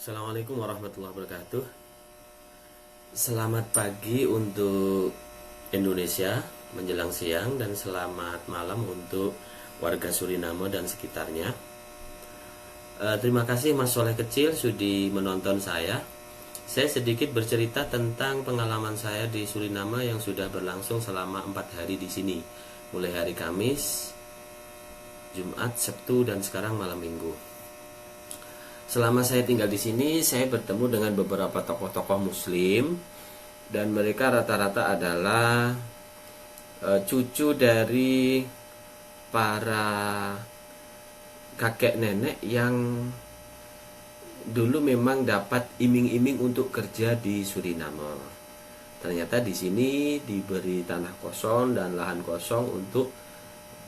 Assalamualaikum warahmatullahi wabarakatuh. Selamat pagi untuk Indonesia menjelang siang, dan selamat malam untuk warga Suriname dan sekitarnya. Terima kasih Mas Soleh Kecil sudi menonton saya. Saya sedikit bercerita tentang pengalaman saya di Suriname yang sudah berlangsung selama 4 hari di sini, mulai hari Kamis, Jumat, Sabtu, dan sekarang malam Minggu. Selama saya tinggal di sini, saya bertemu dengan beberapa tokoh-tokoh Muslim, dan mereka rata-rata adalah cucu dari para kakek nenek yang dulu memang dapat iming-iming untuk kerja di Suriname. Ternyata di sini diberi tanah kosong dan lahan kosong untuk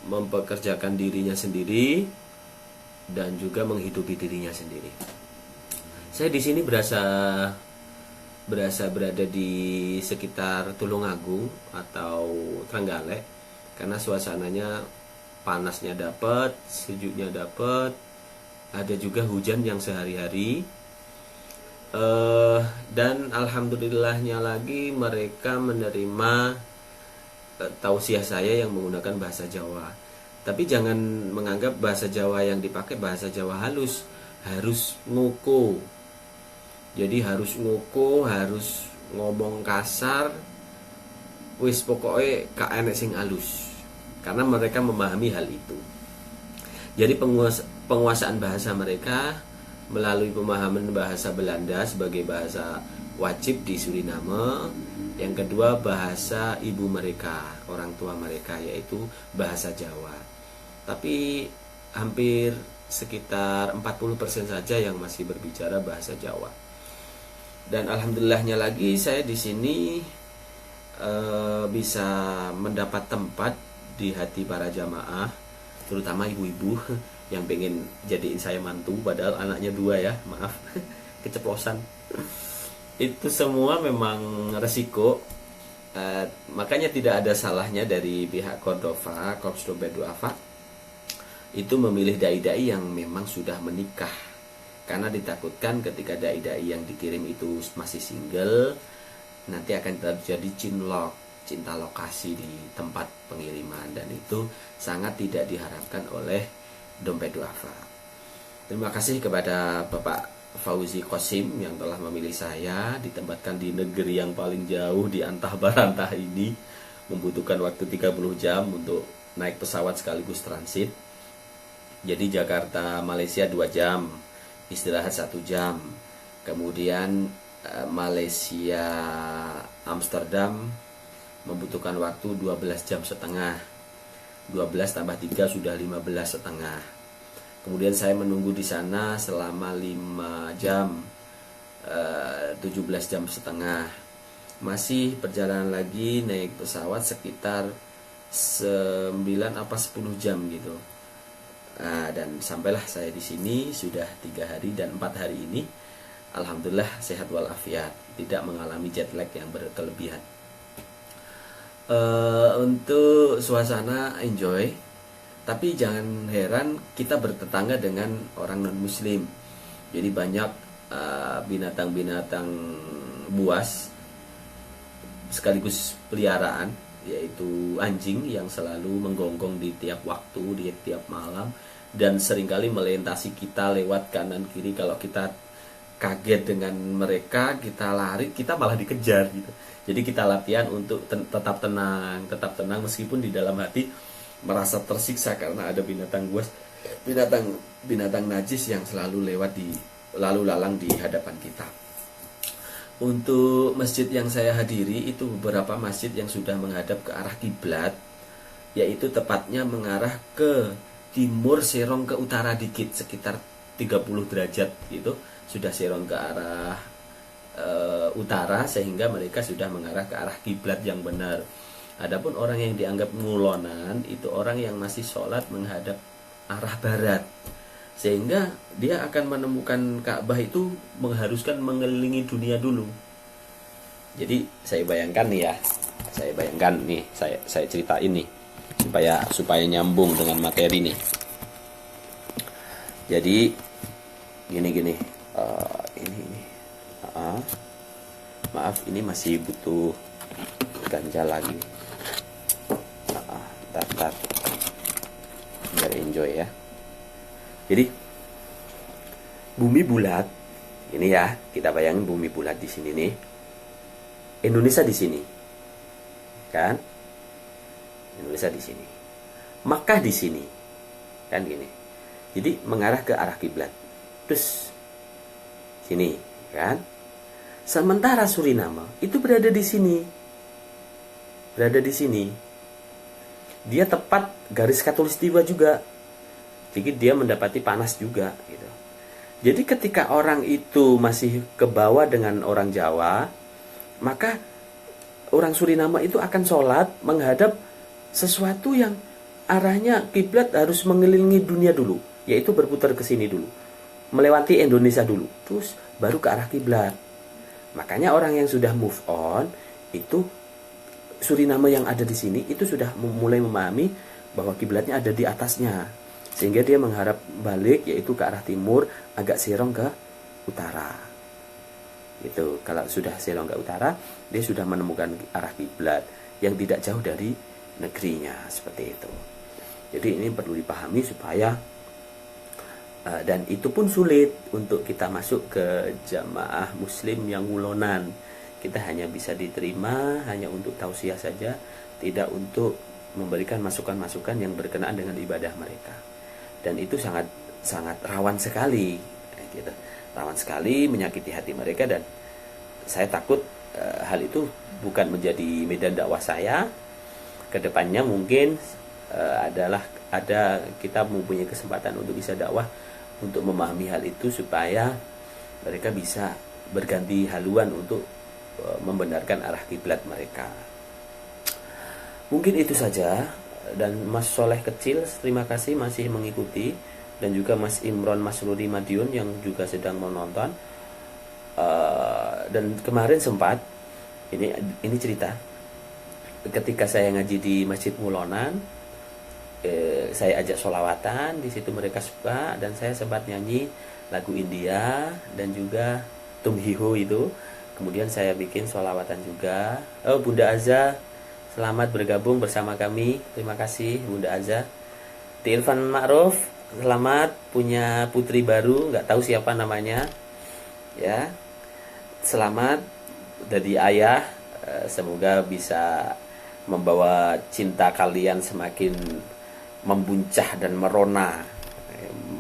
mempekerjakan dirinya sendiri dan juga menghidupi dirinya sendiri. Saya di sini berasa berada di sekitar Tulungagung atau Trenggalek, karena suasananya panasnya dapat, sejuknya dapat, ada juga hujan yang sehari-hari, dan alhamdulillahnya lagi mereka menerima tausiah saya yang menggunakan bahasa Jawa. Tapi jangan menganggap bahasa Jawa yang dipakai bahasa Jawa halus, harus ngoko. Jadi harus ngoko, harus ngomong kasar, wis pokoknya gak enek sing halus. Karena mereka memahami hal itu. Jadi penguasaan bahasa mereka melalui pemahaman bahasa Belanda sebagai bahasa wajib di Suriname. Yang kedua, bahasa ibu mereka, orang tua mereka, yaitu bahasa Jawa. Tapi hampir sekitar 40% saja yang masih berbicara bahasa Jawa. Dan alhamdulillahnya lagi saya di sini bisa mendapat tempat di hati para jamaah, terutama ibu-ibu yang pengen jadiin saya mantu, padahal anaknya 2 ya, maaf, keceplosan. Itu semua memang resiko. Makanya tidak ada salahnya dari pihak Cordova, Korps Dompet Duafa, itu memilih dai-dai yang memang sudah menikah, karena ditakutkan ketika dai-dai yang dikirim itu masih single, nanti akan terjadi cinlok, cinta lokasi di tempat pengiriman, dan itu sangat tidak diharapkan oleh Dompet Duafa. Terima kasih kepada Bapak Fauzi Qasim yang telah memilih saya, ditempatkan di negeri yang paling jauh di antah barantah ini, membutuhkan waktu 30 jam untuk naik pesawat sekaligus transit. Jadi Jakarta Malaysia 2 jam, istirahat 1 jam, kemudian Malaysia Amsterdam membutuhkan waktu 12 jam setengah, 12 tambah 3 sudah 15 setengah. Kemudian saya menunggu di sana selama 5 jam, 17 jam setengah. Masih perjalanan lagi naik pesawat sekitar 9 apa 10 jam gitu. Dan sampailah saya di sini sudah 3 hari dan 4 hari ini, alhamdulillah sehat walafiat, tidak mengalami jet lag yang berkelebihan. Untuk suasana enjoy, tapi jangan heran kita bertetangga dengan orang non muslim. Jadi banyak binatang-binatang buas sekaligus peliharaan, yaitu anjing yang selalu menggonggong di tiap waktu, di tiap malam, dan seringkali melintasi kita lewat kanan kiri. Kalau kita kaget dengan mereka, kita lari, kita malah dikejar gitu. Jadi kita latihan untuk tetap tenang meskipun di dalam hati merasa tersiksa karena ada binatang buas, binatang najis yang selalu lewat di lalu lalang di hadapan kita. Untuk masjid yang saya hadiri itu beberapa masjid yang sudah menghadap ke arah kiblat, yaitu tepatnya mengarah ke timur serong ke utara dikit, sekitar 30 derajat gitu, sudah serong ke arah utara, sehingga mereka sudah mengarah ke arah kiblat yang benar. Adapun orang yang dianggap ngulonan itu orang yang masih sholat menghadap arah barat, sehingga dia akan menemukan Ka'bah itu mengharuskan mengelilingi dunia dulu. Jadi saya bayangkan nih ya, saya ceritain nih supaya nyambung dengan materi nih. Jadi gini, ini. Maaf, ini masih butuh ganja lagi. Tar biar enjoy ya. Jadi bumi bulat ini ya, kita bayangin bumi bulat di sini nih, Indonesia di sini kan, Indonesia di sini, Makkah di sini kan, gini. Jadi mengarah ke arah kiblat, terus sini kan. Sementara Suriname itu berada di sini, dia tepat garis khatulistiwa juga, jadi dia mendapati panas juga gitu. Jadi ketika orang itu masih ke bawah dengan orang Jawa, maka orang Suriname itu akan sholat menghadap sesuatu yang arahnya kiblat harus mengelilingi dunia dulu, yaitu berputar ke sini dulu, melewati Indonesia dulu, terus baru ke arah kiblat. Makanya orang yang sudah move on itu, Suriname yang ada di sini itu sudah mulai memahami bahwa kiblatnya ada di atasnya, sehingga dia mengharap balik, yaitu ke arah timur, agak serong ke utara. Itu kalau sudah serong ke utara, dia sudah menemukan arah kiblat yang tidak jauh dari negerinya, seperti itu. Jadi ini perlu dipahami supaya dan itu pun sulit untuk kita masuk ke jamaah muslim yang ngulonan. Kita hanya bisa diterima hanya untuk tausiah saja, tidak untuk memberikan masukan-masukan yang berkenaan dengan ibadah mereka. Dan itu sangat rawan sekali gitu. Rawan sekali, menyakiti hati mereka, dan saya takut hal itu bukan menjadi medan dakwah saya. Kedepannya mungkin kita mempunyai kesempatan untuk bisa dakwah, untuk memahami hal itu supaya mereka bisa berganti haluan untuk membenarkan arah kiblat mereka. Mungkin itu saja. Dan Mas Soleh Kecil, terima kasih masih mengikuti, dan juga Mas Imron Masruri Madiun yang juga sedang menonton. Dan kemarin sempat ini cerita, ketika saya ngaji di Masjid Ngulonan, saya ajak sholawatan, di situ mereka suka, dan saya sempat nyanyi lagu India dan juga Tumhiho itu. Kemudian saya bikin sholawatan juga. Oh, Bunda Aza, selamat bergabung bersama kami. Terima kasih Bunda Aza. Tilvan Ma'ruf, selamat punya putri baru, nggak tahu siapa namanya. Ya, selamat dari ayah. Semoga bisa membawa cinta kalian semakin membuncah dan merona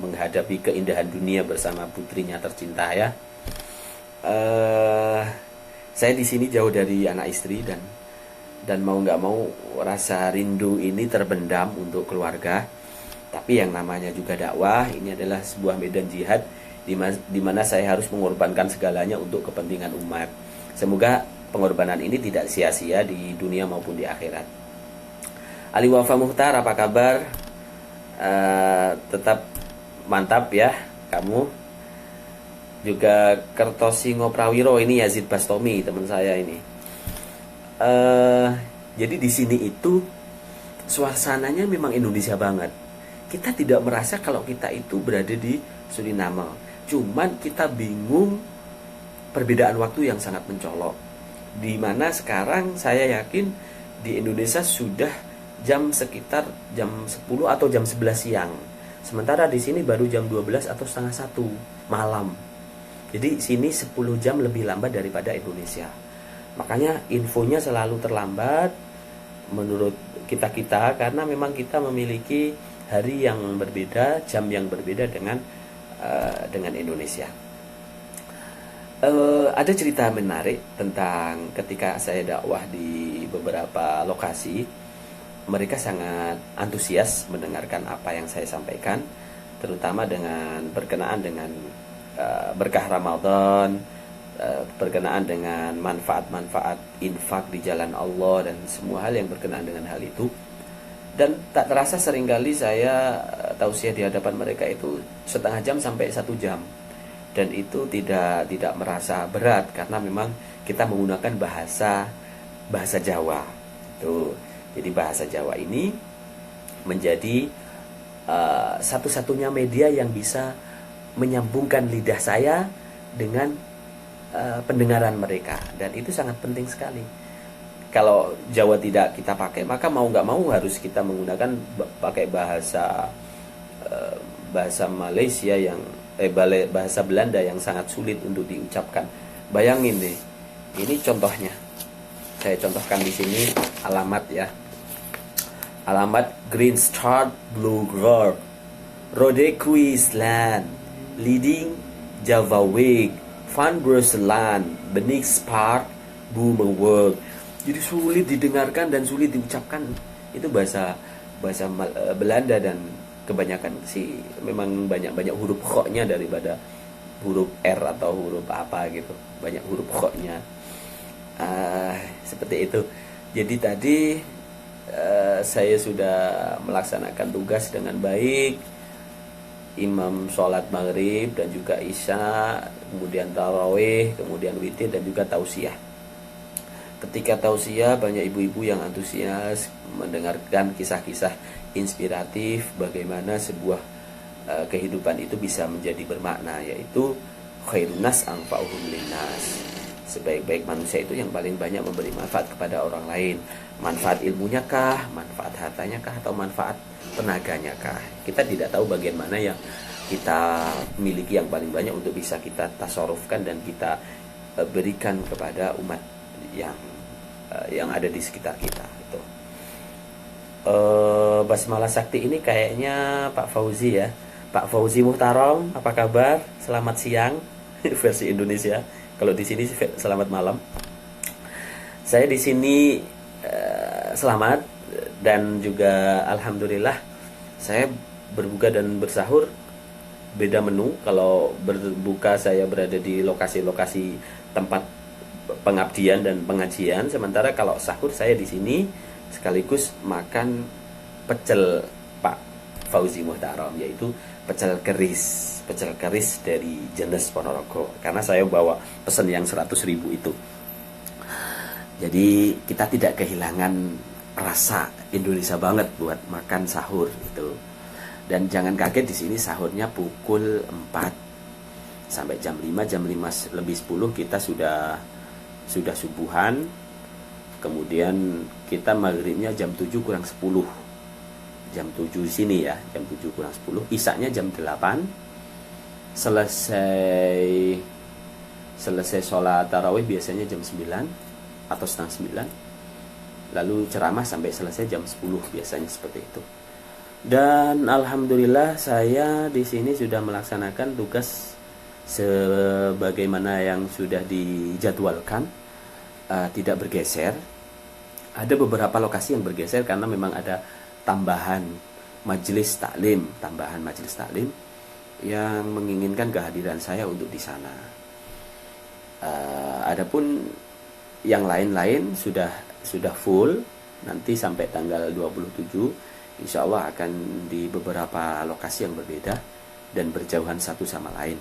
menghadapi keindahan dunia bersama putrinya tercinta ya. Saya di sini jauh dari anak istri, dan mau nggak mau rasa rindu ini terbendam untuk keluarga. Tapi yang namanya juga dakwah, ini adalah sebuah medan jihad di mana saya harus mengorbankan segalanya untuk kepentingan umat. Semoga pengorbanan ini tidak sia-sia di dunia maupun di akhirat. Ali Wafa Muhtar, apa kabar? Tetap mantap ya kamu. Juga Kertosingo Prawiro, ini Yazid Bastomi teman saya ini. Jadi di sini itu suasananya memang Indonesia banget. Kita tidak merasa kalau kita itu berada di Suriname. Cuman kita bingung perbedaan waktu yang sangat mencolok. Di mana sekarang saya yakin di Indonesia sudah sekitar jam 10 atau jam 11 siang. Sementara di sini baru jam 12 atau setengah 1 malam. Jadi sini 10 jam lebih lambat daripada Indonesia. Makanya infonya selalu terlambat menurut kita karena memang kita memiliki hari yang berbeda, jam yang berbeda dengan Indonesia. Ada cerita menarik tentang ketika saya dakwah di beberapa lokasi. Mereka sangat antusias mendengarkan apa yang saya sampaikan, terutama berkenaan dengan berkah Ramadan, berkenaan dengan manfaat-manfaat infak di jalan Allah, dan semua hal yang berkenaan dengan hal itu. Dan tak terasa seringkali saya tausiah di hadapan mereka itu setengah jam sampai 1 jam, dan itu tidak merasa berat karena memang kita menggunakan bahasa Jawa tuh. Jadi bahasa Jawa ini menjadi satu-satunya media yang bisa menyambungkan lidah saya dengan pendengaran mereka, dan itu sangat penting sekali. Kalau Jawa tidak kita pakai, maka mau nggak mau harus kita menggunakan pakai bahasa Malaysia yang bahasa Belanda yang sangat sulit untuk diucapkan. Bayangin nih, ini contohnya. Saya contohkan di sini alamat ya. Alamat Green Star Blue Grove, Rode Queensland, Leading Java Week, Van Bruseland, Benix Park, Boomerworld. Jadi sulit didengarkan dan sulit diucapkan. Itu bahasa Belanda, dan kebanyakan sih memang banyak huruf kho-nya daripada huruf R atau huruf apa gitu. Banyak huruf kho-nya. Seperti itu. Jadi tadi saya sudah melaksanakan tugas dengan baik. Imam sholat maghrib dan juga isya, kemudian tarawih, kemudian witir, dan juga tausiah. Ketika tausiah, banyak ibu-ibu yang antusias mendengarkan kisah-kisah inspiratif bagaimana sebuah kehidupan itu bisa menjadi bermakna, yaitu khairun nas anfa'uhum linnas. Sebaik-baik manusia itu yang paling banyak memberi manfaat kepada orang lain. Manfaat ilmunya kah, manfaat hartanya kah, atau manfaat tenaganya kah? Kita tidak tahu bagian mana yang kita miliki yang paling banyak untuk bisa kita tasarufkan dan kita berikan kepada umat yang ada di sekitar kita. Itu Basmalah Sakti ini kayaknya Pak Fauzi ya. Pak Fauzi Muhtarom, apa kabar? Selamat siang versi Indonesia. Kalau di sini selamat malam. Saya di sini selamat, dan juga alhamdulillah saya berbuka dan bersahur beda menu. Kalau berbuka saya berada di lokasi-lokasi tempat pengabdian dan pengajian, sementara kalau sahur saya di sini sekaligus makan pecel Pak Fauzi Muhtarom, yaitu pecel keris dari Jenes Ponorogo, karena saya bawa pesan yang 100.000 itu. Jadi kita tidak kehilangan rasa Indonesia banget buat makan sahur itu. Dan jangan kaget, di sini sahurnya pukul 4 sampai jam 5, jam 5 lebih 10 kita sudah subuhan. Kemudian kita maghribnya jam 7 kurang 10. Jam 7 di sini ya, jam 7 kurang 10. Isaknya jam 8. Selesai sholat tarawih biasanya jam 9 atau setengah 9. Lalu ceramah sampai selesai jam 10 biasanya, seperti itu. Dan alhamdulillah saya di sini sudah melaksanakan tugas sebagaimana yang sudah dijadwalkan, tidak bergeser. Ada beberapa lokasi yang bergeser karena memang ada tambahan majelis taklim yang menginginkan kehadiran saya untuk di sana. Adapun yang lain-lain sudah full. Nanti sampai tanggal 27 insya Allah akan di beberapa lokasi yang berbeda dan berjauhan satu sama lain.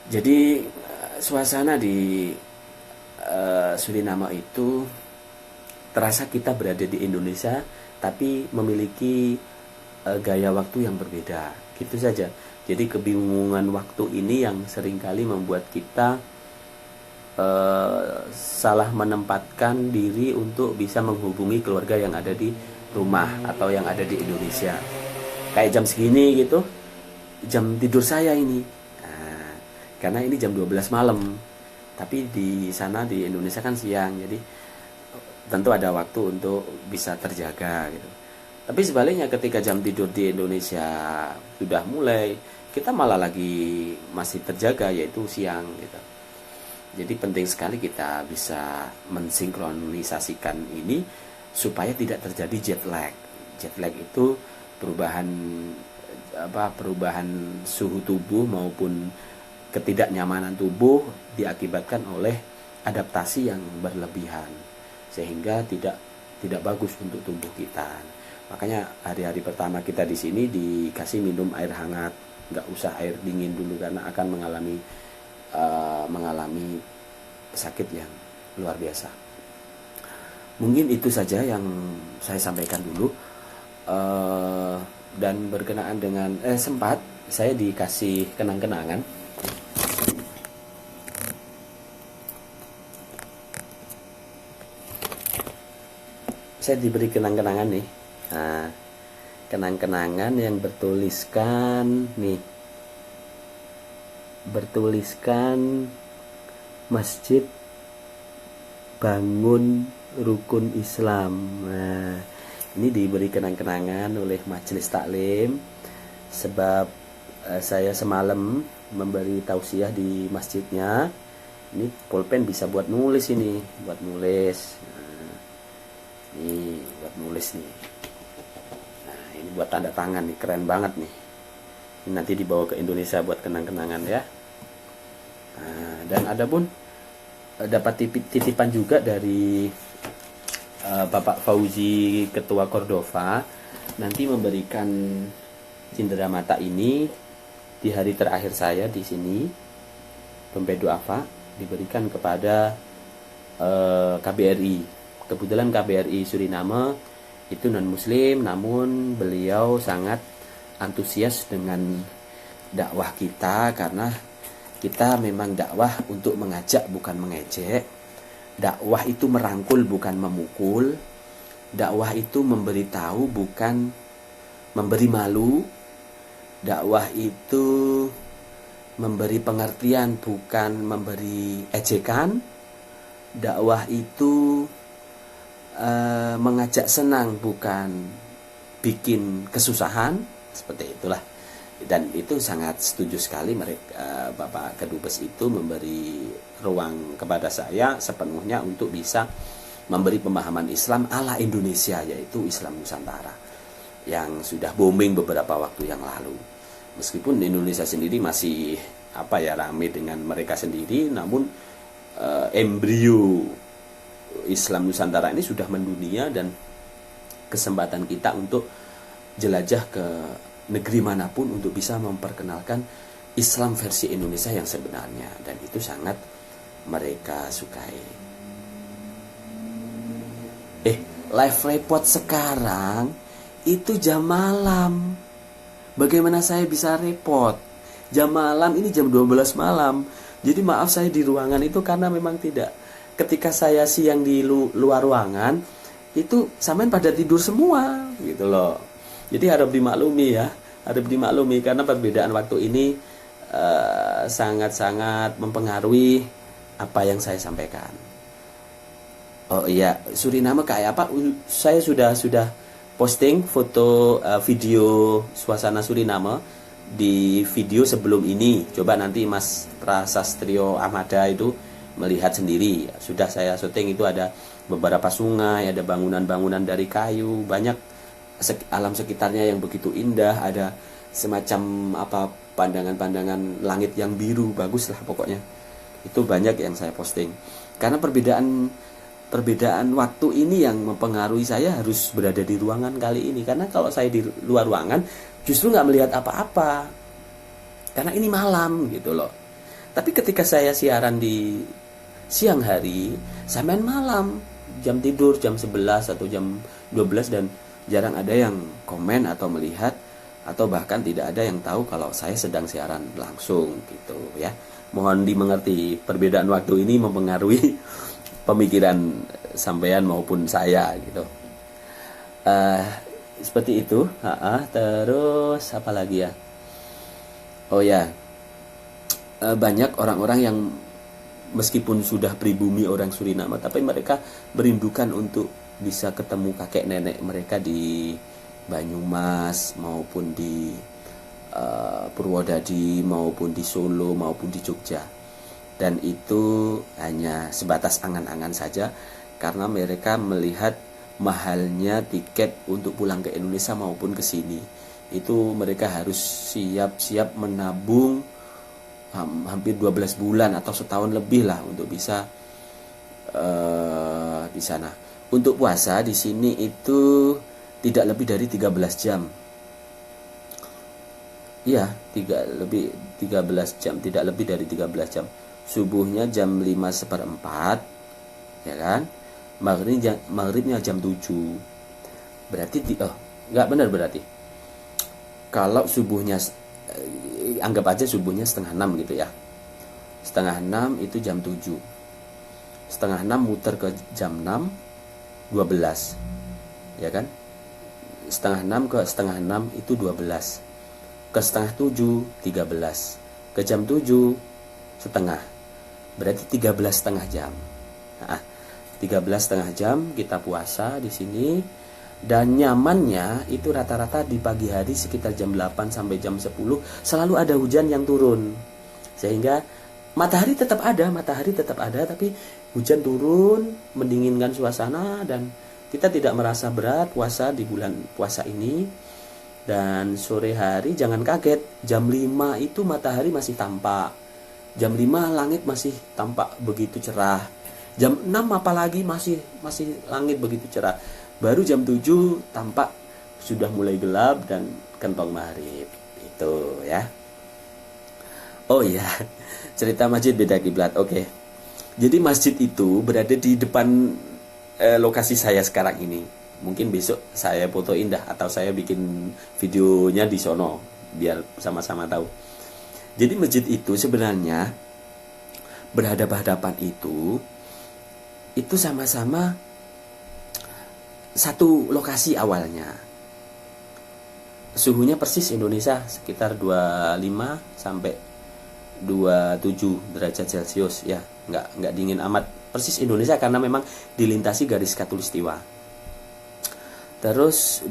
Jadi suasana di Suriname itu terasa kita berada di Indonesia, tapi memiliki gaya waktu yang berbeda. Gitu saja. Jadi kebingungan waktu ini yang seringkali membuat kita salah menempatkan diri untuk bisa menghubungi keluarga yang ada di rumah atau yang ada di Indonesia. Kayak jam segini gitu, jam tidur saya ini. Nah, karena ini jam 12 malam. Tapi di sana di Indonesia kan siang, jadi tentu ada waktu untuk bisa terjaga gitu. Tapi sebaliknya ketika jam tidur di Indonesia sudah mulai, kita malah lagi masih terjaga, yaitu siang gitu. Jadi penting sekali kita bisa mensinkronisasikan ini supaya tidak terjadi jet lag. Jet lag itu perubahan suhu tubuh maupun ketidaknyamanan tubuh diakibatkan oleh adaptasi yang berlebihan, sehingga tidak bagus untuk tubuh kita. Makanya hari-hari pertama kita di sini dikasih minum air hangat, nggak usah air dingin dulu karena akan mengalami sakit yang luar biasa. Mungkin itu saja yang saya sampaikan dulu. Dan berkenaan dengan sempat saya dikasih kenang-kenangan saya diberi kenang-kenangan nih. Nah, kenang-kenangan yang bertuliskan nih, bertuliskan Masjid Bangun Rukun Islam. Nah, ini diberi kenang-kenangan oleh Majelis Taklim sebab saya semalam memberi tausiah di masjidnya. Ini pulpen bisa buat nulis ini, buat nulis. Nah, ini buat nulis nih. Nah, ini buat tanda tangan nih, keren banget nih. Ini nanti dibawa ke Indonesia buat kenang-kenangan ya. Nah, dan ada pun dapat titipan juga dari Bapak Fauzi, Ketua Cordova, nanti memberikan cindera mata ini di hari terakhir saya di sini, dompet duafa, diberikan kepada KBRI. Kebetulan KBRI Suriname itu non muslim, namun beliau sangat antusias dengan dakwah kita, karena kita memang dakwah untuk mengajak bukan mengejek. Dakwah itu merangkul bukan memukul. Dakwah itu memberitahu bukan memberi malu. Dakwah itu memberi pengertian bukan memberi ejekan. Dakwah itu mengajak senang bukan bikin kesusahan. Seperti itulah. Dan itu sangat setuju sekali mereka, Bapak Kedubes itu memberi ruang kepada saya sepenuhnya untuk bisa memberi pemahaman Islam ala Indonesia, yaitu Islam Nusantara yang sudah booming beberapa waktu yang lalu. Meskipun Indonesia sendiri masih ramai dengan mereka sendiri, namun embrio Islam Nusantara ini sudah mendunia, dan kesempatan kita untuk jelajah ke negeri manapun untuk bisa memperkenalkan Islam versi Indonesia yang sebenarnya, dan itu sangat mereka sukai. Live report sekarang itu jam malam. Bagaimana saya bisa repot? Jam malam ini jam 12 malam. Jadi maaf saya di ruangan itu karena memang tidak. Ketika saya siang di luar ruangan, itu sampean pada tidur semua gitu loh. Jadi harap dimaklumi ya, harap dimaklumi karena perbedaan waktu ini sangat-sangat mempengaruhi apa yang saya sampaikan. Oh iya, Suriname kayak apa? Saya sudah posting foto video suasana Suriname di video sebelum ini. Coba nanti Mas Prasastrio Ahmada itu melihat sendiri. Sudah saya syuting, itu ada beberapa sungai, ada bangunan-bangunan dari kayu, banyak alam sekitarnya yang begitu indah, ada semacam pandangan-pandangan langit yang biru, bagus lah pokoknya. Itu banyak yang saya posting. Karena perbedaan waktu ini yang mempengaruhi saya harus berada di ruangan kali ini. Karena kalau saya di luar ruangan justru nggak melihat apa-apa. Karena ini malam gitu loh. Tapi ketika saya siaran di siang hari, saya main malam, jam tidur jam 11 atau jam 12, dan jarang ada yang komen atau melihat, atau bahkan tidak ada yang tahu kalau saya sedang siaran langsung gitu ya. Mohon dimengerti, perbedaan waktu ini mempengaruhi pemikiran sampean maupun saya gitu. Seperti itu. Terus apa lagi ya? Oh ya, banyak orang-orang yang meskipun sudah pribumi orang Suriname, tapi mereka merindukan untuk bisa ketemu kakek nenek mereka di Banyumas maupun di Purwodadi maupun di Solo maupun di Jogja. Dan itu hanya sebatas angan-angan saja, karena mereka melihat mahalnya tiket untuk pulang ke Indonesia maupun ke sini. Itu mereka harus siap-siap menabung hampir 12 bulan atau setahun lebih lah untuk bisa di sana. Untuk puasa di sini itu tidak lebih dari 13 jam. Iya, 13 jam, tidak lebih dari 13 jam. Subuhnya jam 5:15, ya kan? Maghribnya jam 7. Berarti enggak benar berarti. Kalau subuhnya anggap aja subuhnya 5:30 gitu ya. 5:30 itu jam 7. 5:30 muter ke jam 6, 12. ya kan? Setengah 6 ke setengah 6 itu 12, ke setengah 7 13, ke jam 7 setengah, berarti 13 setengah jam. Nah, 13 setengah jam kita puasa di sini, dan nyamannya itu rata-rata di pagi hari sekitar jam 8 sampai jam 10 selalu ada hujan yang turun, sehingga matahari tetap ada, tapi hujan turun mendinginkan suasana, dan kita tidak merasa berat puasa di bulan puasa ini. Dan sore hari jangan kaget, jam 5 itu matahari masih tampak. Jam 5 langit masih tampak begitu cerah. Jam 6 apalagi masih langit begitu cerah. Baru jam 7 tampak sudah mulai gelap dan kentong maghrib. Itu ya. Oh iya, cerita masjid beda kiblat. Oke. Jadi masjid itu berada di depan lokasi saya sekarang ini. Mungkin besok saya foto indah atau saya bikin videonya di sono biar sama-sama tahu. Jadi masjid itu sebenarnya berhadapan-hadapan itu sama-sama satu lokasi awalnya. Suhunya persis Indonesia sekitar 25 sampai 27 derajat Celcius ya, nggak dingin amat, persis Indonesia karena memang dilintasi garis khatulistiwa. Terus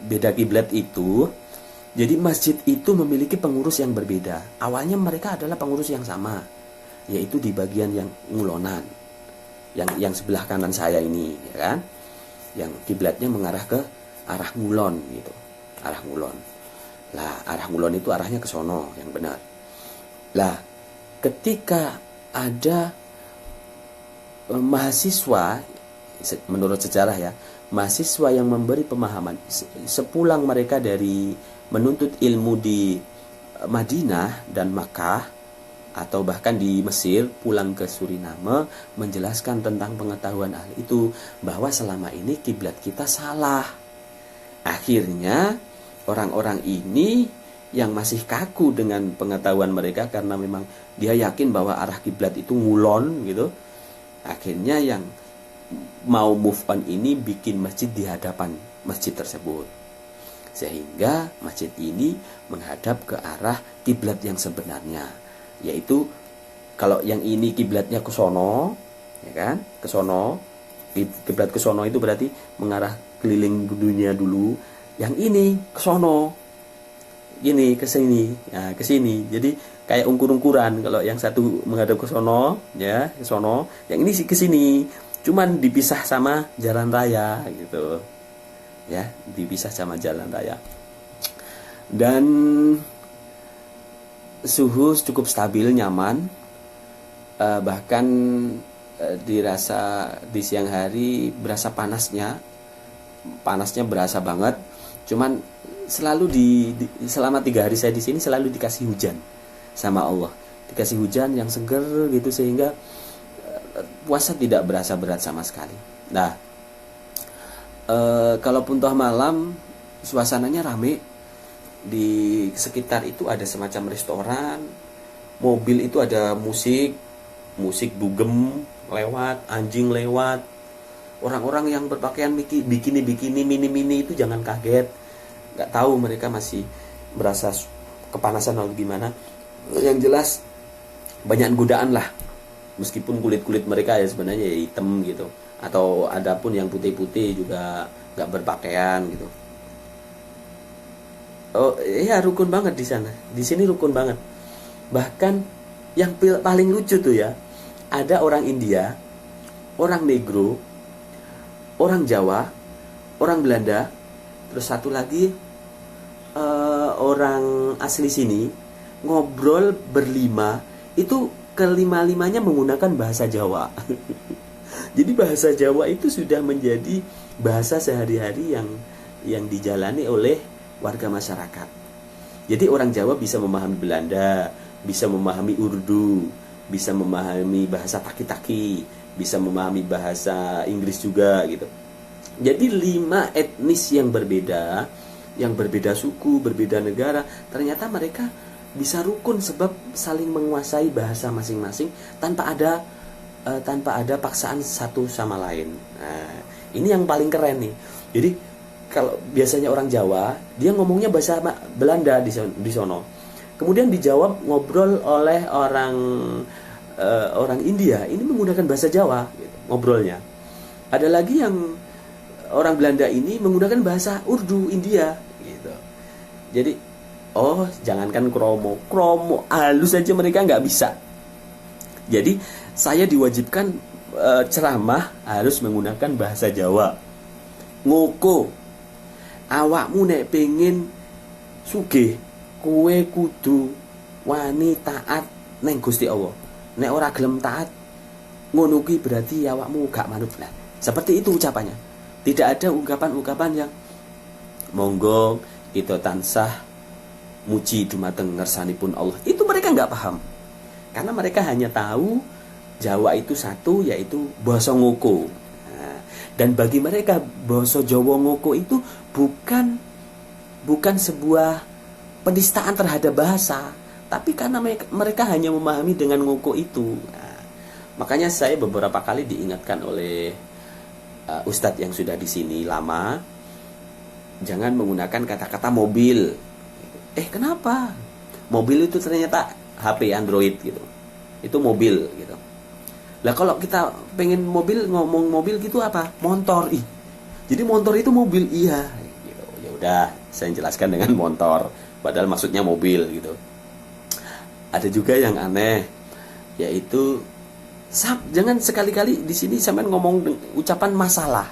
beda kiblat itu, jadi masjid itu memiliki pengurus yang berbeda. Awalnya mereka adalah pengurus yang sama, yaitu di bagian yang ngulonan, yang sebelah kanan saya ini, ya kan, yang kiblatnya mengarah ke arah ngulon gitu, arah ngulon. Lah arah ngulon itu arahnya ke sono yang benar. Lah ketika ada mahasiswa, menurut sejarah ya, mahasiswa yang memberi pemahaman sepulang mereka dari menuntut ilmu di Madinah dan Makkah atau bahkan di Mesir, pulang ke Suriname, menjelaskan tentang pengetahuan ahli itu bahwa selama ini kiblat kita salah. Akhirnya orang-orang ini yang masih kaku dengan pengetahuan mereka karena memang dia yakin bahwa arah kiblat itu ngulon gitu. Akhirnya yang mau move on ini bikin masjid di hadapan masjid tersebut. Sehingga masjid ini menghadap ke arah kiblat yang sebenarnya, yaitu kalau yang ini kiblatnya ke sono, ya kan? Ke sono. Kiblat ke sono itu berarti mengarah keliling dunia dulu. Yang ini ke sono. Gini ke sini, nah ke sini. Jadi kayak ungkur-ungkuran. Kalau yang satu menghadap ke sono, ya ke sono. Yang ini ke sini. Cuman dipisah sama jalan raya gitu. Ya, dipisah sama jalan raya. Dan suhu cukup stabil, nyaman. Bahkan dirasa di siang hari berasa panasnya. Panasnya berasa banget. Cuman selalu selama 3 hari saya di sini selalu dikasih hujan sama Allah, dikasih hujan yang seger gitu, sehingga puasa tidak berasa berat sama sekali. Nah, kalaupun toh malam suasananya rame, di sekitar itu ada semacam restoran, mobil itu ada musik dugem lewat, anjing lewat, orang-orang yang berpakaian bikini mini itu jangan kaget. Nggak tahu mereka masih merasa kepanasan atau gimana. Yang jelas banyak godaan lah. Meskipun kulit mereka ya sebenarnya ya hitam gitu. Atau ada pun yang putih-putih juga nggak berpakaian gitu. Oh iya, rukun banget di sana. Di sini rukun banget. Bahkan yang paling lucu tuh ya, ada orang India, orang Negro, orang Jawa, orang Belanda, terus satu lagi orang asli sini, ngobrol berlima, itu kelima-limanya menggunakan bahasa Jawa. Jadi bahasa Jawa itu sudah menjadi bahasa sehari-hari yang dijalani oleh warga masyarakat. Jadi orang Jawa bisa memahami Belanda, bisa memahami Urdu, bisa memahami bahasa Taki-Taki, bisa memahami bahasa Inggris juga gitu. Jadi 5 etnis yang berbeda suku, berbeda negara, ternyata mereka bisa rukun sebab saling menguasai bahasa masing-masing tanpa ada paksaan satu sama lain. Nah, ini yang paling keren nih. Jadi kalau biasanya orang Jawa, dia ngomongnya bahasa Belanda di sono. Kemudian dijawab ngobrol oleh orang India, ini menggunakan bahasa Jawa gitu, ngobrolnya. Ada lagi yang orang Belanda ini menggunakan bahasa Urdu India gitu. Jadi jangankan kromo halus saja mereka nggak bisa. Jadi saya diwajibkan ceramah harus menggunakan bahasa Jawa. Ngoko, awakmu nek pengen sugih, kowe kudu wani taat neng Gusti Allah. Nek ora gelem taat, ngono kuwi berarti awakmu gak manut. Nah, seperti itu ucapannya. Tidak ada ungkapan-ungkapan yang monggo kita tansah muji dumateng ngersanipun Allah. Itu mereka nggak paham. Karena mereka hanya tahu Jawa itu satu, yaitu basa ngoko. Nah, dan bagi mereka basa Jawa ngoko itu bukan sebuah penistaan terhadap bahasa, tapi karena mereka hanya memahami dengan ngoko itu. Nah, makanya saya beberapa kali diingatkan oleh Ustadz yang sudah di sini lama, jangan menggunakan kata-kata mobil. Kenapa? Mobil itu ternyata HP Android gitu. Itu mobil gitu. Lah kalau kita pengen mobil, ngomong mobil gitu apa? Motor. Jadi motor itu mobil, iya gitu. Ya udah, saya jelaskan dengan motor, padahal maksudnya mobil gitu. Ada juga yang aneh, yaitu jangan sekali-kali di sini sampean ngomong ucapan masalah.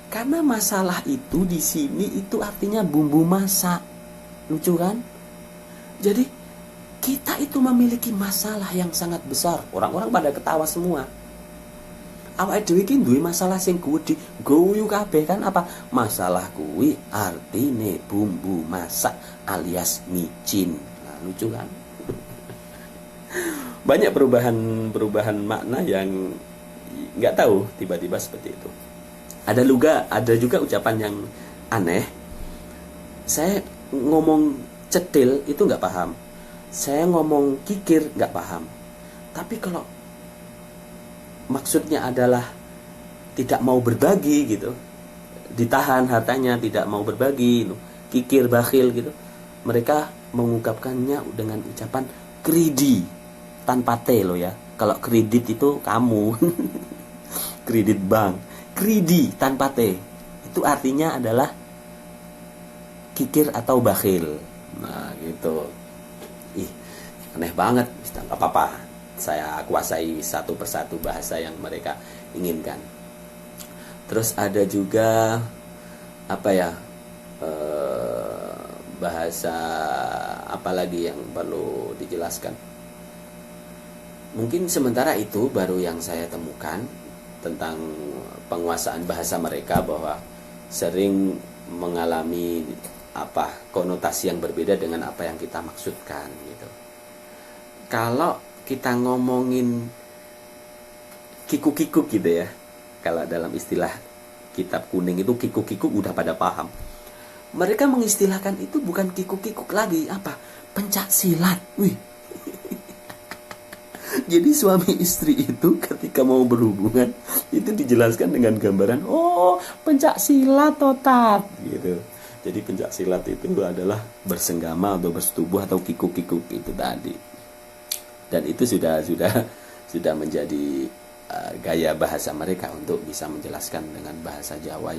Karena masalah itu di sini itu artinya bumbu masak. Lucu kan? Jadi kita itu memiliki masalah yang sangat besar. Orang-orang pada ketawa semua. Awake dhewe iki duwe masalah sing gedhe, guyu kabeh kan apa? Masalah kuwi artine bumbu masak alias micin. Nah, lucu kan? Banyak perubahan makna yang nggak tahu tiba-tiba seperti itu. Ada juga ucapan yang aneh. Saya ngomong cetil itu nggak paham. Saya ngomong kikir nggak paham. Tapi kalau maksudnya adalah tidak mau berbagi gitu, ditahan hartanya, tidak mau berbagi, kikir, bakhil gitu, mereka mengungkapkannya dengan ucapan kridi tanpa T loh ya. Kalau kredit itu kamu kredit bank, kridi tanpa T itu artinya adalah kikir atau bakhil. Nah gitu. Aneh banget. Gak apa-apa, saya kuasai satu persatu bahasa yang mereka inginkan. Terus ada juga bahasa apa lagi yang perlu dijelaskan. Mungkin sementara itu baru yang saya temukan tentang penguasaan bahasa mereka, bahwa sering mengalami konotasi yang berbeda dengan apa yang kita maksudkan gitu. Kalau kita ngomongin kikuk-kikuk gitu ya, kalau dalam istilah kitab kuning itu kikuk-kikuk udah pada paham. Mereka mengistilahkan itu bukan kikuk-kikuk lagi, pencak silat. Jadi suami istri itu ketika mau berhubungan itu dijelaskan dengan gambaran, pencak silat totat gitu. Jadi pencak silat itu adalah bersenggama atau bersetubuh atau kikuk-kikuk itu tadi. Dan itu sudah menjadi gaya bahasa mereka untuk bisa menjelaskan dengan bahasa Jawa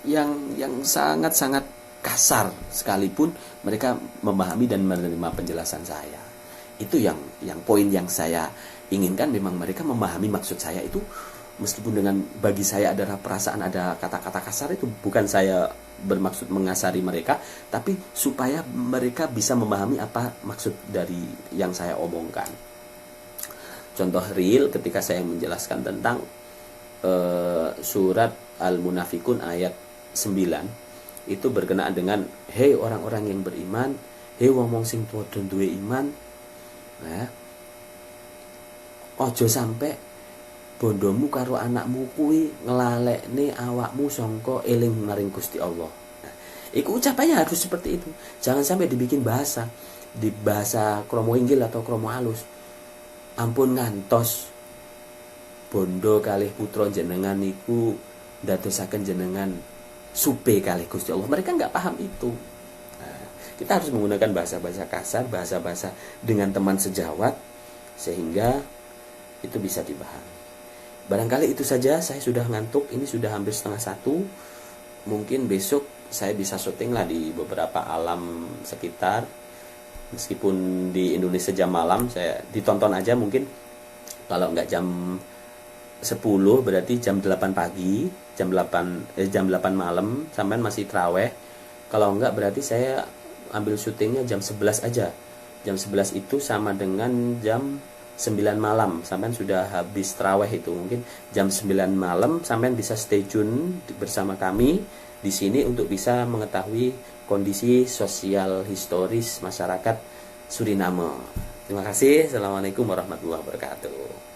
yang sangat-sangat kasar, sekalipun mereka memahami dan menerima penjelasan saya. Itu yang poin yang saya inginkan, memang mereka memahami maksud saya itu, meskipun dengan bagi saya ada perasaan, ada kata-kata kasar, itu bukan saya bermaksud mengasari mereka, tapi supaya mereka bisa memahami apa maksud dari yang saya omongkan. Contoh real ketika saya menjelaskan tentang surat Al-Munafikun ayat 9, itu berkenaan dengan hei orang-orang yang beriman, hei wong sing padha duwe iman, ojo sampai bondomu karo anakmu kuwi nglalekne awakmu sangka eling maring Gusti Allah. Nah, iku ucapannya harus seperti itu. Jangan sampai dibikin bahasa di bahasa kromo inggil atau kromo halus. Ampun ngantos bondo kalih putra jenengan niku ndadosaken jenengan supe kalih Gusti Allah. Mereka nggak paham itu. Nah, kita harus menggunakan bahasa-bahasa kasar, bahasa-bahasa dengan teman sejawat, sehingga itu bisa dipahami. Barangkali itu saja, saya sudah ngantuk, ini sudah hampir 12:30. Mungkin besok saya bisa syuting lah di beberapa alam sekitar. Meskipun di Indonesia jam malam, saya ditonton aja mungkin. Kalau nggak jam 10 berarti jam 8 pagi, jam 8 malam sampean masih traweh. Kalau enggak berarti saya ambil syutingnya jam 11 aja. Jam 11 itu sama dengan jam 9 malam. Sampean sudah habis traweh itu. Mungkin jam 9 malam sampean bisa stay tune bersama kami di sini untuk bisa mengetahui kondisi sosial historis masyarakat Suriname. Terima kasih. Assalamualaikum warahmatullahi wabarakatuh.